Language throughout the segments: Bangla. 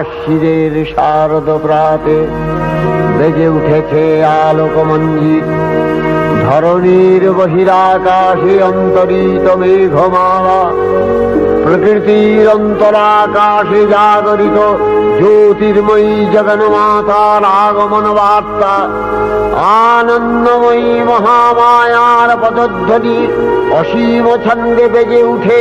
আশ্বিরের শারদ প্রাতে বেজে উঠেছে আলোকমঞ্জিত। ধরণীর বহিরাকাশে অন্তরিত মেঘমালা, প্রকৃতির অন্তরাকাশে জাগরিত জ্যোতির্ময়ী জগন্মাতার আগমন বার্তা। আনন্দময়ী মহামায়ার পদধ্বনি অসীম ছন্দে বেজে উঠে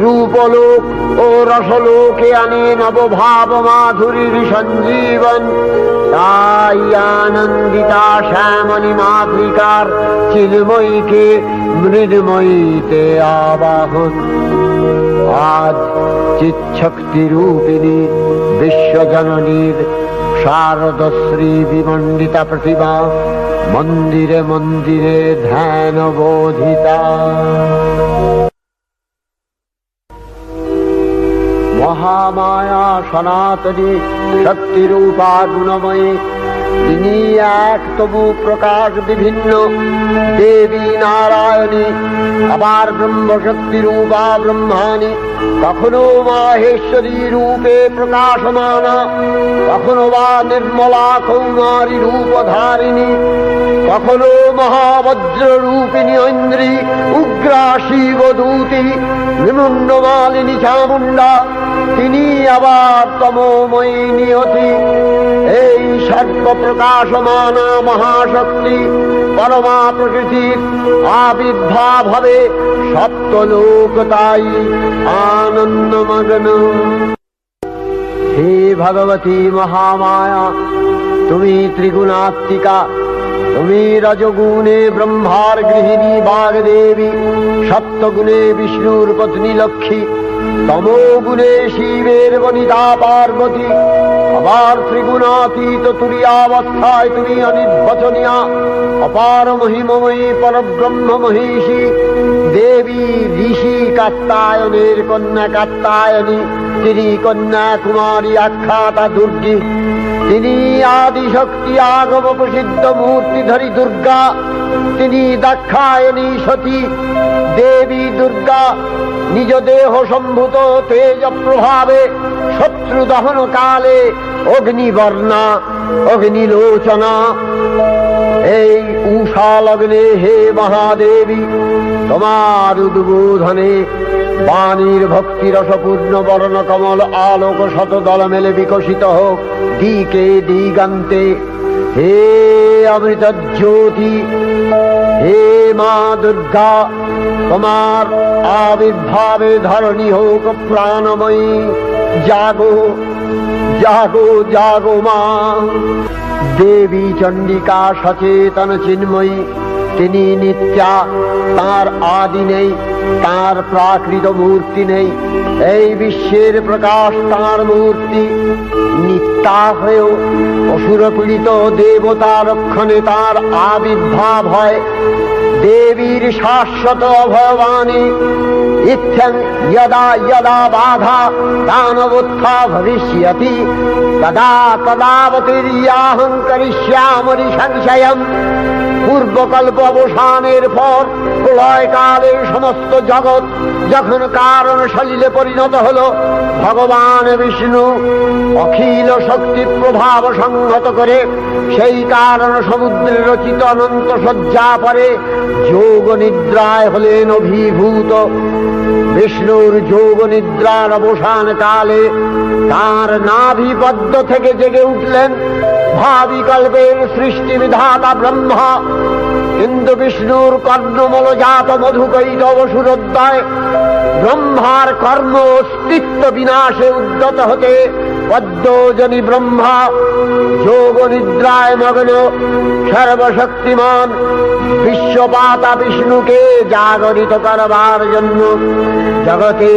রূপলোক ও রসলোকে আনে নবভাব মাধুরীর সঞ্জীবন। তাই আনন্দিতা শ্যামণী মাতৃকার চিন্ময়ীকে মৃন্ময়ীতে আবাহন। আজ চিৎশক্তি রূপিণী বিশ্বজননীর শারদশ্রী বিমণ্ডিতা প্রতিমা মন্দিরে মন্দিরে ধ্যান বোধিতা। মহামায়া সনাতনী শক্তিরূপা গুণময়ী, তিনি এক তবু প্রকাশ বিভিন্ন দেবী নারায়ণী, আবার ব্রহ্মশক্তি রূপা ব্রহ্মাণী, কখনো মাহেশ্বরী রূপে প্রকাশমানা, কখনো বা নির্মলা কৌমারী রূপধারিণী, কখনো মহাবজ্র রূপিণী ঐন্দ্রী, উগ্রা শিবদূতি, নিমুন্নমালিনী চামুণ্ডা, তিনি আবার তমোময়ী নিয়তি। এই সর্বপ্রকাশমানা মহাশক্তি পরমা প্রকৃতির আবির্ভাব হবে সপ্তলোক তাই আনন্দমগ্ন। হে ভগবতী মহামায়া, তুমি ত্রিগুণাত্মিকা, তুমি রজগুণে ব্রহ্মার গৃহিণী বাগদেবী, সপ্তগুণে বিষ্ণুর পত্নী লক্ষ্মী, তমোগুণে শিবের বনিতা পার্বতী, আবার ত্রিগুণাতীত তুরীয়াবস্থায় তুমি অনির্বচনীয়া অপার মহিমময়ী পরব্রহ্ম মহিষী দেবী, ঋষি কাত্যায়নের কন্যা কাত্যায়নী, তিনি কন্যা কুমারী আখ্যাতা দুর্গী, তিনি আদিশক্তি আগম প্রসিদ্ধ মূর্তিধরী দুর্গা, তিনি দাক্ষায়ণী সতী দেবী দুর্গা, নিজ দেহ সম্ভূত তেজ প্রভাবে শত্রু দহন কালে অগ্নিবর্ণা অগ্নিলোচনা। এই উষা লগ্নে হে মহাদেবী, তোমার উদ্বোধনে বাণীর ভক্তি রসপূর্ণ বর্ণ কমল আলোক শতদল মেলে বিকশিত হোক দিকে দিগান্তে। হে অমৃত জ্যোতি, হে মা দুর্গা, তোমার আবির্ভাবে ধরণী হোক প্রাণময়ী। জাগো জাগো জাগো মা। দেবী চণ্ডিকা সচেতন চিন্ময়ী, তিনি নিত্যা, তার আদি নেই, তার প্রাকৃত মূর্তি নেই, এই বিশ্বের প্রকাশ তার মূর্তি। নিত্যা হয়েও অসুরপীড়িত দেবতা রক্ষণে তার আবির্ভাব হয়। দেবীর শাশ্বত অভয়বাণী ইত্যং যদা যদা বাধা দানবোত্থা ভবিষ্যতি তদা তদাবতীর্যাহং করিষ্যামি সংশয়ম। পূর্বকল্প অবসানের পর প্রলয়কালে সমস্ত জগৎ যখন কারণ সলিলে পরিণত হল, ভগবান বিষ্ণু অখিল শক্তি প্রভাব সংহত করে সেই কারণ সমুদ্রে রচিত অনন্ত শয্যা পরে যোগ নিদ্রায় হলেন অভিভূত। বিষ্ণুর যোগ নিদ্রার অবসান কালে তার নাভিপদ্ম থেকে জেগে উঠলেন ভাবিকল্পের সৃষ্টি বিধাতা ব্রহ্মা। কিন্তু বিষ্ণুর কর্ণমলজাত মধুকৈতব সুরোদ্দয় ব্রহ্মার কর্ম অস্তিত্ব বিনাশে উদ্যত হতে পদ্মজনী ব্রহ্মা যোগ নিদ্রায় মগ্ন সর্বশক্তিমান বিশ্বপাতা বিষ্ণুকে জাগরিত করবার জন্য জগতে